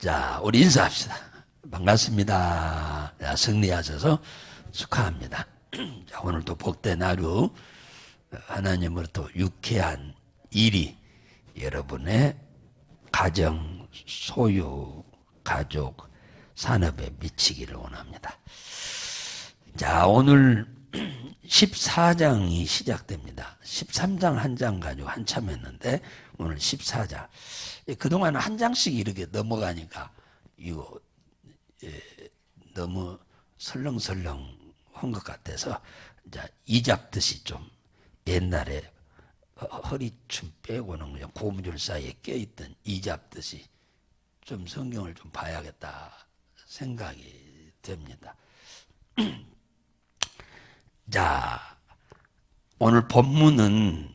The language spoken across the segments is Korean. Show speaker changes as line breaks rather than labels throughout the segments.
자, 우리 인사합시다. 반갑습니다. 자, 승리하셔서 축하합니다. 자, 오늘도 복된 하루, 하나님으로부터 유쾌한 일이 여러분의 가정, 소유, 가족, 산업에 미치기를 원합니다. 자, 오늘 14장이 시작됩니다. 13장 한 장 가지고 한참 했는데 오늘 14장. 그동안 한 장씩 이렇게 넘어가니까 이거 너무 설렁설렁 한 것 같아서 이제 이 잡듯이 좀 옛날에 허리춤 빼고는 그냥 고무줄 사이에 껴있던 이 잡듯이 좀 성경을 좀 봐야겠다 생각이 됩니다. 자, 오늘 본문은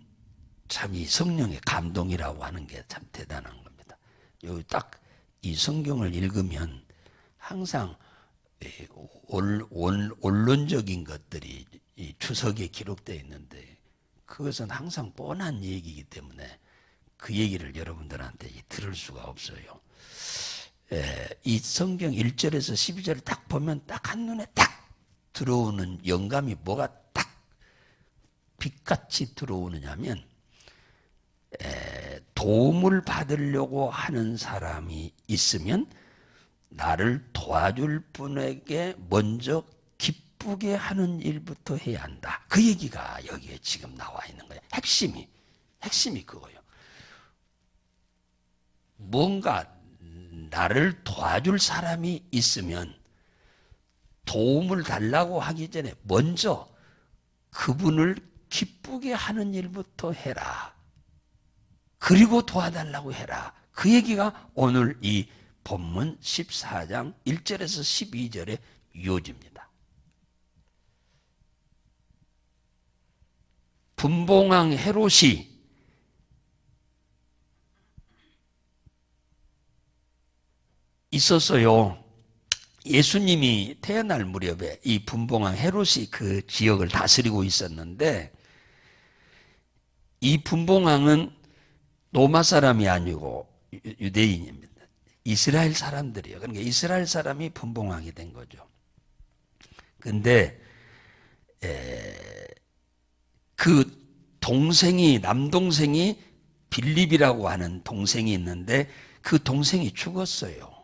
참 이 성령의 감동이라고 하는 게 참 대단한 겁니다. 여기 딱 이 성경을 읽으면 항상 원론적인 것들이 이 주석에 기록되어 있는데 그것은 항상 뻔한 얘기이기 때문에 그 얘기를 여러분들한테 들을 수가 없어요. 이 성경 1절에서 12절을 딱 보면 딱 한눈에 딱 들어오는 영감이 뭐가 딱 빛같이 들어오느냐면 도움을 받으려고 하는 사람이 있으면 나를 도와줄 분에게 먼저 기쁘게 하는 일부터 해야 한다. 그 얘기가 여기에 지금 나와 있는 거예요. 핵심이 그거예요. 뭔가 나를 도와줄 사람이 있으면 도움을 달라고 하기 전에 먼저 그분을 기쁘게 하는 일부터 해라. 그리고 도와달라고 해라. 그 얘기가 오늘 이 본문 14장 1절에서 12절의 요지입니다. 분봉왕 헤롯이 있었어요. 예수님이 태어날 무렵에 이 분봉왕 헤롯이 그 지역을 다스리고 있었는데 이 분봉왕은 로마 사람이 아니고 유대인입니다. 이스라엘 사람들이에요. 그러니까 이스라엘 사람이 분봉왕이 된 거죠. 근데 그 동생이 남동생이 빌립이라고 하는 동생이 있는데 그 동생이 죽었어요.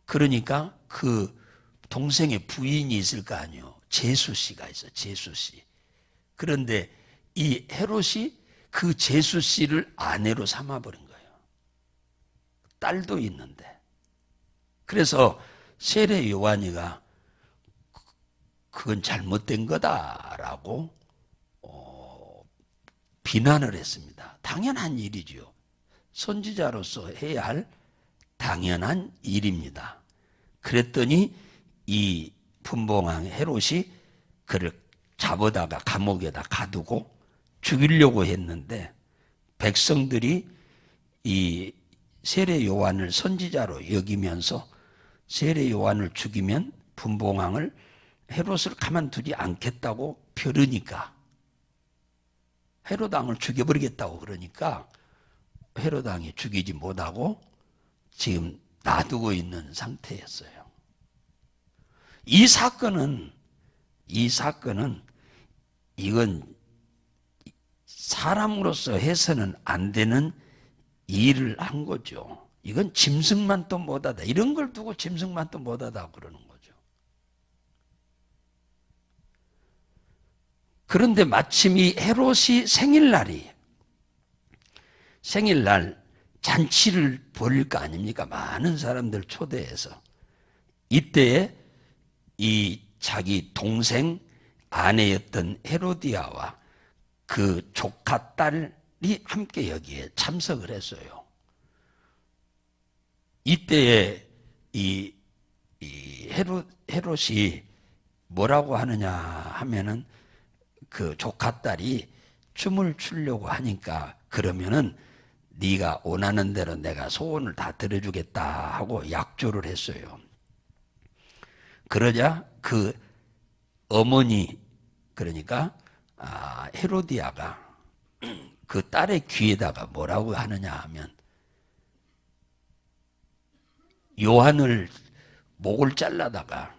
그러니까 그 동생의 부인이 있을 거 아니에요. 제수씨가 있어요. 제수씨. 그런데 이 헤롯이 그 제수씨를 아내로 삼아버린 거예요. 딸도 있는데. 그래서 세례 요한이가 그건 잘못된 거다라고 비난을 했습니다. 당연한 일이죠. 선지자로서 해야 할 당연한 일입니다. 그랬더니 이 분봉왕 헤롯이 그를 잡아다가 감옥에다 가두고 죽이려고 했는데 백성들이 이 세례 요한을 선지자로 여기면서 세례 요한을 죽이면 분봉왕을 헤롯을 가만두지 않겠다고 벼르니까 헤롯 왕을 죽여버리겠다고 그러니까 헤롯 왕이 죽이지 못하고 지금 놔두고 있는 상태였어요. 이 사건은 이건 사람으로서 해서는 안 되는 일을 한 거죠. 이건 짐승만 또 못하다. 이런 걸 두고 짐승만 또 못하다 그러는 거죠. 그런데 마침 이 헤롯이 생일날 잔치를 벌일 거 아닙니까? 많은 사람들 초대해서. 이때에 이 자기 동생 아내였던 헤로디아와 그 조카 딸이 함께 여기에 참석을 했어요. 이때에 이 헤롯이 뭐라고 하느냐 하면은 그 조카 딸이 춤을 추려고 하니까 그러면은 네가 원하는 대로 내가 소원을 다 들어주겠다 하고 약조를 했어요. 그러자 그 어머니 그러니까 헤로디아가 그 딸의 귀에다가 뭐라고 하느냐 하면 요한을 목을 잘라다가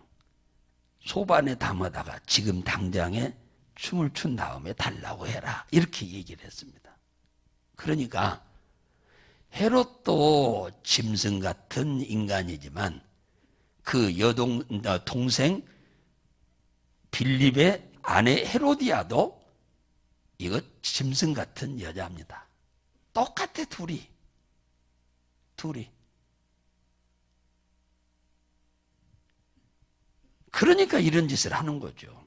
소반에 담아다가 지금 당장에 춤을 춘 다음에 달라고 해라, 이렇게 얘기를 했습니다. 그러니까 헤롯도 짐승 같은 인간이지만 그 동생 빌립의 아내 헤로디아도 이거 짐승 같은 여자입니다. 똑같아, 둘이. 그러니까 이런 짓을 하는 거죠.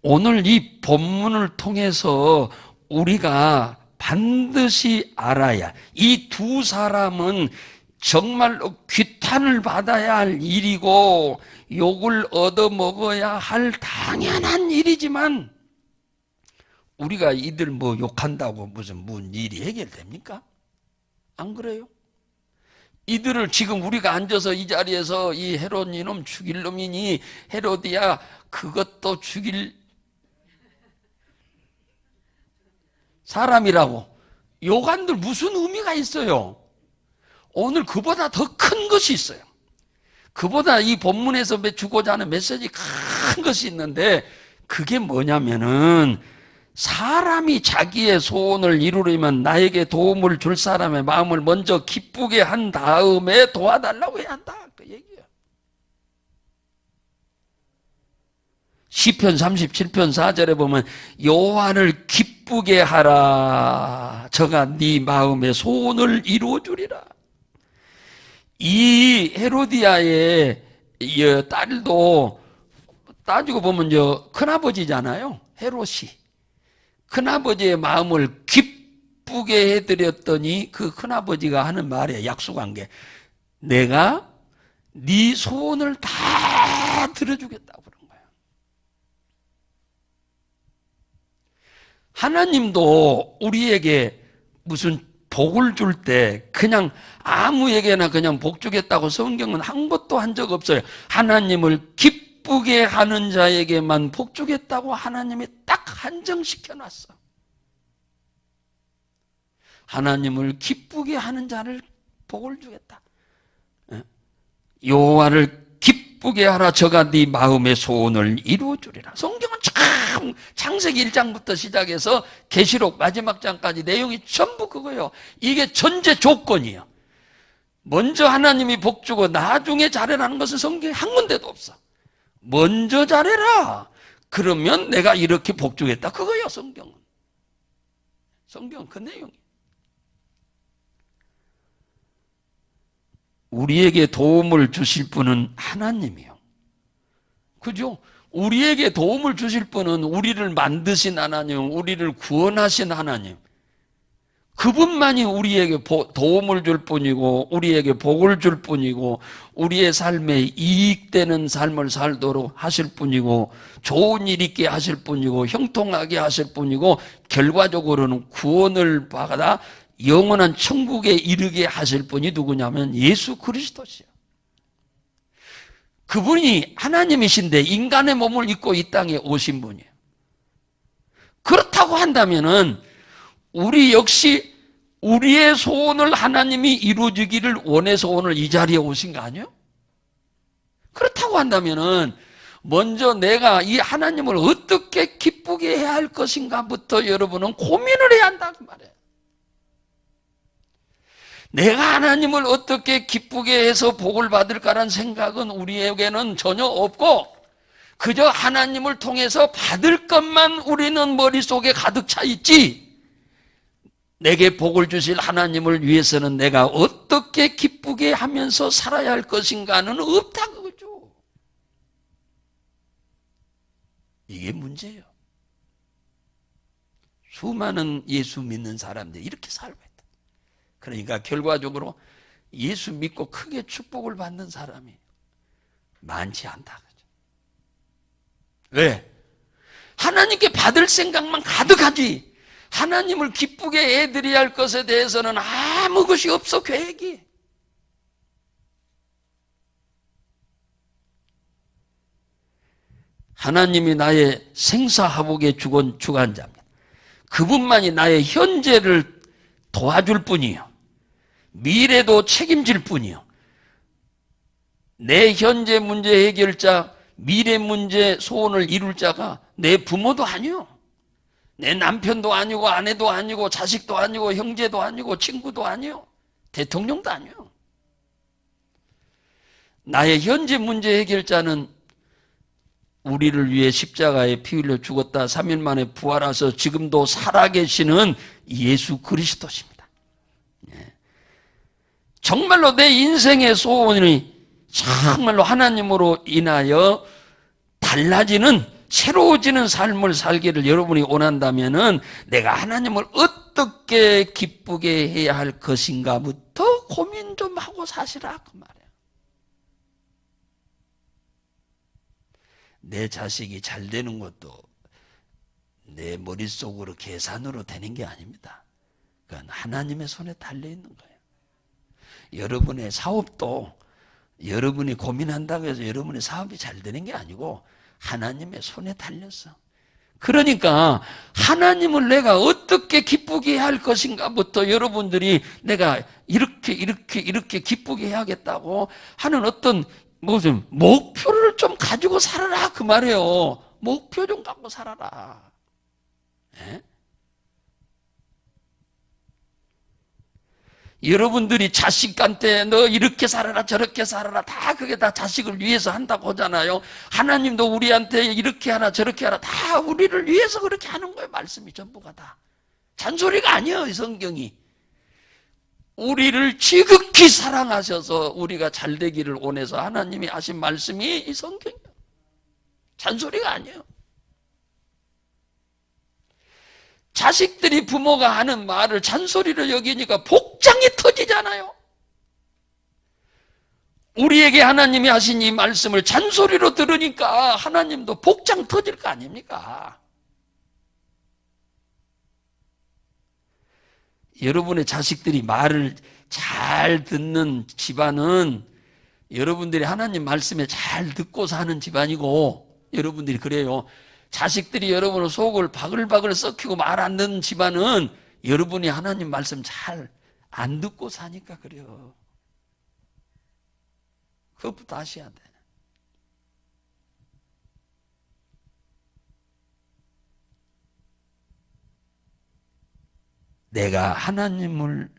오늘 이 본문을 통해서 우리가 반드시 알아야, 이 두 사람은 정말로 규탄을 받아야 할 일이고 욕을 얻어먹어야 할 당연한 일이지만, 우리가 이들 뭐 욕한다고 무슨 일이 해결됩니까? 안 그래요? 이들을 지금 우리가 앉아서 이 자리에서 이 헤롯 이놈 죽일 놈이니 헤로디야 그것도 죽일 사람이라고 욕한들 무슨 의미가 있어요? 오늘 그보다 더 큰 것이 있어요. 그보다 이 본문에서 주고자 하는 메시지 큰 것이 있는데, 그게 뭐냐면은 사람이 자기의 소원을 이루려면 나에게 도움을 줄 사람의 마음을 먼저 기쁘게 한 다음에 도와달라고 해야 한다, 그 얘기예요. 시편 37편 4절에 보면 요한을 기쁘게 하라, 저가 네 마음의 소원을 이루어주리라. 이 헤로디아의 딸도 따지고 보면 큰아버지잖아요, 헤롯이. 큰아버지의 마음을 기쁘게 해드렸더니 그 큰아버지가 하는 말이에요, 약속한 게. 내가 네 소원을 다 들어주겠다고 그런 거예요. 하나님도 우리에게 무슨 복을 줄 때 그냥 아무에게나 그냥 복 주겠다고 성경은 한 것도 한 적 없어요. 하나님을 기쁘게 하는 자에게만 복 주겠다고 하나님이 딱 한정시켜 놨어. 하나님을 기쁘게 하는 자를 복을 주겠다. 여호와를 기쁘게 하라, 저가 네 마음의 소원을 이루어주리라. 성경은 참 창세기 1장부터 시작해서 계시록 마지막 장까지 내용이 전부 그거예요. 이게 전제 조건이에요. 먼저 하나님이 복 주고 나중에 잘해라는 것은 성경에 한 군데도 없어. 먼저 잘해라, 그러면 내가 이렇게 복 주겠다, 그거예요. 성경은 그 내용이에요. 우리에게 도움을 주실 분은 하나님이요. 그죠? 우리에게 도움을 주실 분은 우리를 만드신 하나님, 우리를 구원하신 하나님, 그분만이 우리에게 도움을 줄 뿐이고 우리에게 복을 줄 뿐이고 우리의 삶에 이익되는 삶을 살도록 하실 뿐이고 좋은 일 있게 하실 뿐이고 형통하게 하실 뿐이고 결과적으로는 구원을 받아 영원한 천국에 이르게 하실 분이 누구냐면 예수 그리스도시요. 그분이 하나님이신데 인간의 몸을 입고 이 땅에 오신 분이에요. 그렇다고 한다면은 우리 역시 우리의 소원을 하나님이 이루어지기를 원해서 오늘 이 자리에 오신 거 아니에요? 그렇다고 한다면은 먼저 내가 이 하나님을 어떻게 기쁘게 해야 할 것인가부터 여러분은 고민을 해야 한다고 말해요. 내가 하나님을 어떻게 기쁘게 해서 복을 받을까라는 생각은 우리에게는 전혀 없고 그저 하나님을 통해서 받을 것만 우리는 머릿속에 가득 차 있지, 내게 복을 주실 하나님을 위해서는 내가 어떻게 기쁘게 하면서 살아야 할 것인가는 없다, 그거죠. 이게 문제예요. 수많은 예수 믿는 사람들이 이렇게 살고 있다. 그러니까 결과적으로 예수 믿고 크게 축복을 받는 사람이 많지 않다. 왜? 하나님께 받을 생각만 가득하지 하나님을 기쁘게 해드려야 할 것에 대해서는 아무 것이 없어, 계획이. 하나님이 나의 생사화복의 주관자입니다. 그분만이 나의 현재를 도와줄 뿐이요. 미래도 책임질 뿐이요. 내 현재 문제 해결자, 미래 문제 소원을 이룰 자가 내 부모도 아니요. 내 남편도 아니고 아내도 아니고 자식도 아니고 형제도 아니고 친구도 아니요. 대통령도 아니요. 나의 현재 문제 해결자는 우리를 위해 십자가에 피 흘려 죽었다 3일 만에 부활하셔서 지금도 살아계시는 예수 그리스도십니다. 정말로 내 인생의 소원이 정말로 하나님으로 인하여 달라지는 새로워지는 삶을 살기를 여러분이 원한다면은 내가 하나님을 어떻게 기쁘게 해야 할 것인가부터 고민 좀 하고 사시라 그 말이에요. 내 자식이 잘 되는 것도 내 머릿속으로 계산으로 되는 게 아닙니다. 그건 하나님의 손에 달려 있는 거예요. 여러분의 사업도 여러분이 고민한다고 해서 여러분의 사업이 잘 되는 게 아니고 하나님의 손에 달렸어. 그러니까 하나님을 내가 어떻게 기쁘게 해야 할 것인가부터 여러분들이 내가 이렇게 기쁘게 해야겠다고 하는 어떤 무슨 목표를 좀 가지고 살아라 그 말이에요. 목표 좀 갖고 살아라. 예? 여러분들이 자식한테 너 이렇게 살아라 저렇게 살아라 다 그게 다 자식을 위해서 한다고 하잖아요. 하나님도 우리한테 이렇게 하라 저렇게 하라 다 우리를 위해서 그렇게 하는 거예요. 말씀이 전부가 다 잔소리가 아니에요. 이 성경이 우리를 지극히 사랑하셔서 우리가 잘 되기를 원해서 하나님이 하신 말씀이 이 성경이에요. 잔소리가 아니에요. 자식들이 부모가 하는 말을 잔소리로 여기니까 복장이 터지잖아요. 우리에게 하나님이 하신 이 말씀을 잔소리로 들으니까 하나님도 복장 터질 거 아닙니까? 여러분의 자식들이 말을 잘 듣는 집안은 여러분들이 하나님 말씀에 잘 듣고 사는 집안이고 여러분들이 그래요. 자식들이 여러분의 속을 바글바글 썩히고 말 안 듣는 집안은 여러분이 하나님 말씀 잘 안 듣고 사니까 그래요. 그것부터 아셔야 돼. 내가 하나님을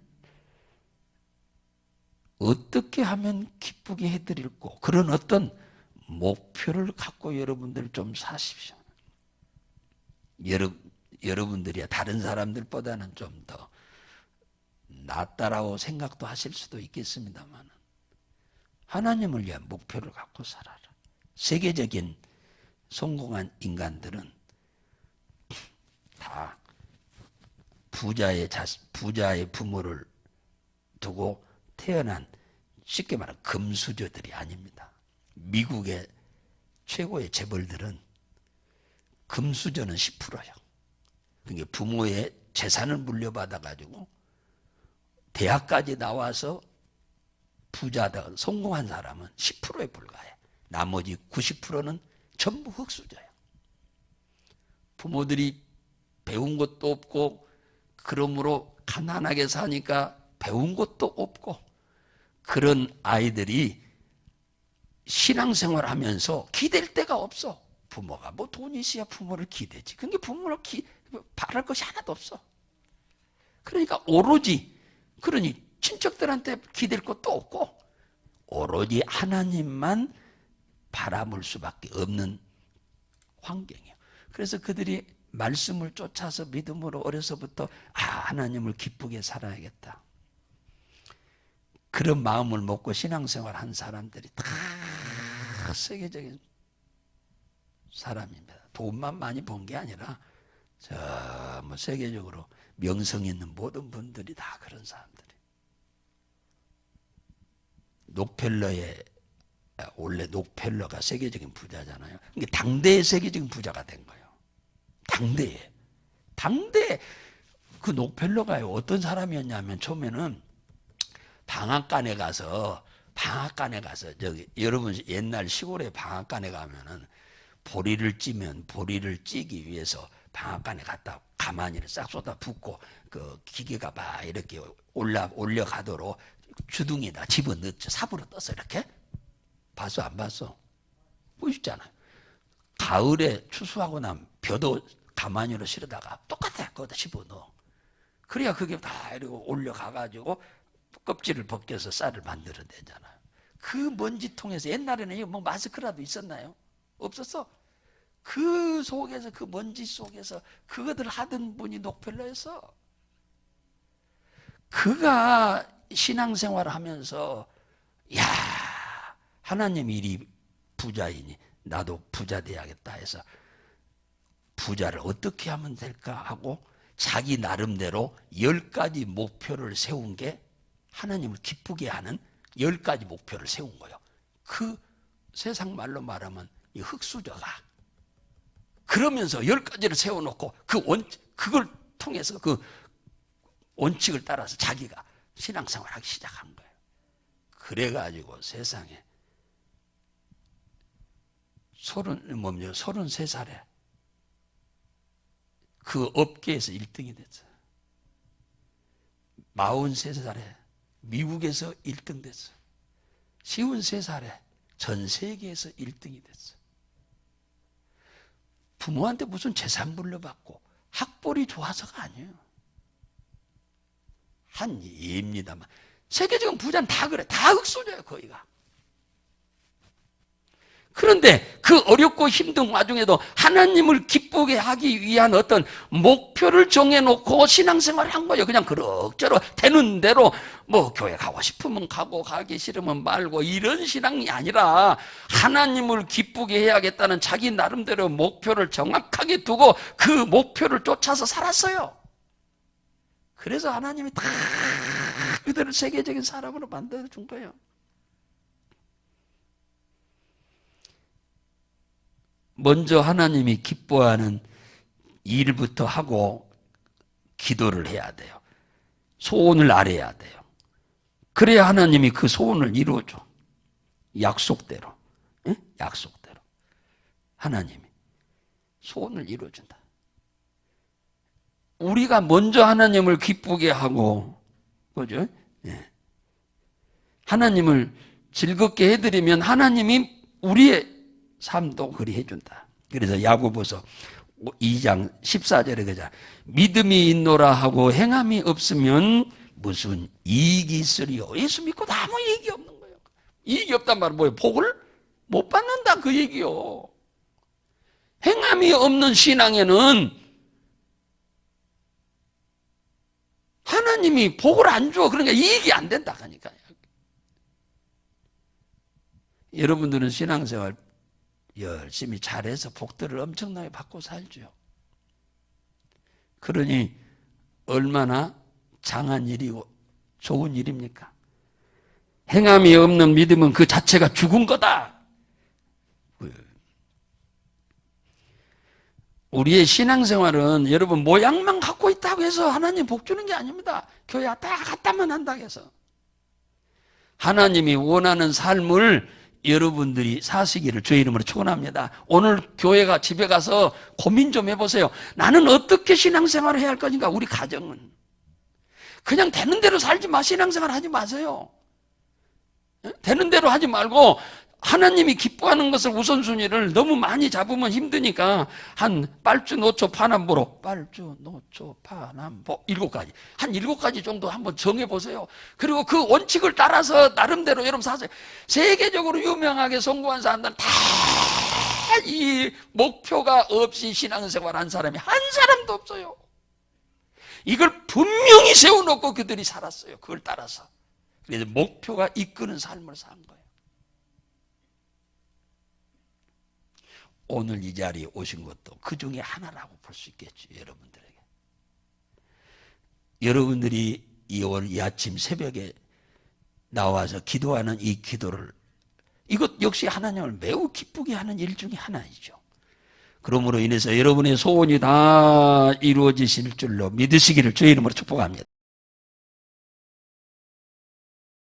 어떻게 하면 기쁘게 해드릴고 그런 어떤 목표를 갖고 여러분들 좀 사십시오. 여러분들이 다른 사람들보다는 좀 더 낫다라고 생각도 하실 수도 있겠습니다만 하나님을 위한 목표를 갖고 살아라. 세계적인 성공한 인간들은 다 부자의 부모를 두고 태어난 쉽게 말하면 금수저들이 아닙니다. 미국의 최고의 재벌들은 금수저는 10%예요. 그러니까 부모의 재산을 물려받아가지고 대학까지 나와서 부자다 성공한 사람은 10%에 불과해. 나머지 90%는 전부 흙수저예요. 부모들이 배운 것도 없고 그러므로 가난하게 사니까 배운 것도 없고 그런 아이들이 신앙생활 하면서 기댈 데가 없어. 부모가 뭐 돈이 있어야 부모를 기대지. 그러니까 부모를 바랄 것이 하나도 없어. 그러니까 오로지 그러니 친척들한테 기댈 것도 없고 오로지 하나님만 바라볼 수밖에 없는 환경이에요. 그래서 그들이 말씀을 쫓아서 믿음으로 어려서부터 하나님을 기쁘게 살아야겠다. 그런 마음을 먹고 신앙생활 한 사람들이 다 세계적인 사람입니다. 돈만 많이 번 게 아니라 뭐 세계적으로 명성 있는 모든 분들이 다 그런 사람들이. 원래 록펠러가 세계적인 부자잖아요. 그러니까 당대의 세계적인 부자가 된 거예요. 당대 그 록펠러가 어떤 사람이었냐면 처음에는 방앗간에 가서 저기 여러분 옛날 시골에 방앗간에 가면은 보리를 찌면 보리를 찌기 위해서 방앗간에 갔다 가만히 싹 쏟아붓고 그 기계가 막 이렇게 올려가도록 주둥이에다 집어넣죠. 삽으로 떠서 이렇게. 봤어 안 봤어? 보이시잖아요. 가을에 추수하고 나면 벼도 가마니로 실어다가 똑같아. 거기다 집어넣어. 그래야 그게 다 이렇게 올려가가지고 껍질을 벗겨서 쌀을 만들어내잖아요. 그 먼지통에서 옛날에는 뭐 마스크라도 있었나요? 없었어. 그 속에서 그 먼지 속에서 그것들 하던 분이 녹펠러였어. 그가 신앙생활을 하면서 야 하나님 일이 부자이니 나도 부자 돼야겠다 해서 부자를 어떻게 하면 될까 하고 자기 나름대로 10가지 목표를 세운 게 하나님을 기쁘게 하는 10가지 목표를 세운 거예요. 그 세상 말로 말하면 이 흙수저가 그러면서 10가지를 세워놓고 그걸 통해서 그 원칙을 따라서 자기가 신앙생활을 하기 시작한 거예요. 그래가지고 세상에 33살에 그 업계에서 1등이 됐어요. 43살에 미국에서 1등 됐어요. 53살에 전 세계에서 1등이 됐어요. 부모한테 무슨 재산 물려받고 학벌이 좋아서가 아니에요. 한 예입니다만 세계적인 부자는 다 그래. 다 흙수저예요 거기가. 그런데 그 어렵고 힘든 와중에도 하나님을 기쁘게 하기 위한 어떤 목표를 정해놓고 신앙생활을 한 거예요. 그냥 그럭저럭 되는 대로 뭐 교회 가고 싶으면 가고 가기 싫으면 말고 이런 신앙이 아니라 하나님을 기쁘게 해야겠다는 자기 나름대로 목표를 정확하게 두고 그 목표를 쫓아서 살았어요. 그래서 하나님이 다 그들을 세계적인 사람으로 만들어준 거예요. 먼저 하나님이 기뻐하는 일부터 하고 기도를 해야 돼요. 소원을 아뢰야 돼요. 그래야 하나님이 그 소원을 이루어줘. 약속대로. 응? 약속대로. 하나님이 소원을 이루어준다. 우리가 먼저 하나님을 기쁘게 하고, 그죠? 네. 하나님을 즐겁게 해드리면 하나님이 우리의 삶도 그리 해준다. 그래서 야고보서 2장 14절에 그러자 믿음이 있노라 하고 행함이 없으면 무슨 이익이 있으리요. 예수 믿고 아무 이익이 없는 거예요. 이익이 없단 말은 뭐예요? 복을 못 받는다 그 얘기요. 행함이 없는 신앙에는 하나님이 복을 안 줘. 그러니까 이익이 안 된다 하니까요. 여러분들은 신앙생활 열심히 잘해서 복들을 엄청나게 받고 살죠. 그러니 얼마나 장한 일이고 좋은 일입니까? 행함이 없는 믿음은 그 자체가 죽은 거다. 우리의 신앙생활은 여러분 모양만 갖고 있다고 해서 하나님 복 주는 게 아닙니다. 교회 다 갔다만 한다고 해서. 하나님이 원하는 삶을 여러분들이 사시기를 주의 이름으로 축원합니다. 오늘 교회가 집에 가서 고민 좀 해보세요. 나는 어떻게 신앙생활을 해야 할 것인가? 우리 가정은 그냥 되는 대로 살지 마. 신앙생활 하지 마세요. 되는 대로 하지 말고 하나님이 기뻐하는 것을 우선순위를 너무 많이 잡으면 힘드니까 한 빨주 노초 파남보로 빨주 노초 파남보 7가지 한 7가지 정도 한번 정해보세요. 그리고 그 원칙을 따라서 나름대로 여러분 사세요. 세계적으로 유명하게 성공한 사람들은 다 이 목표가 없이 신앙생활 한 사람이 한 사람도 없어요. 이걸 분명히 세워놓고 그들이 살았어요. 그걸 따라서. 그래서 목표가 이끄는 삶을 산 거예요. 오늘 이 자리에 오신 것도 그 중에 하나라고 볼 수 있겠죠. 여러분들에게. 여러분들이 이 아침 새벽에 나와서 기도하는 이 기도를 이것 역시 하나님을 매우 기쁘게 하는 일 중에 하나이죠. 그러므로 인해서 여러분의 소원이 다 이루어지실 줄로 믿으시기를 주의 이름으로 축복합니다.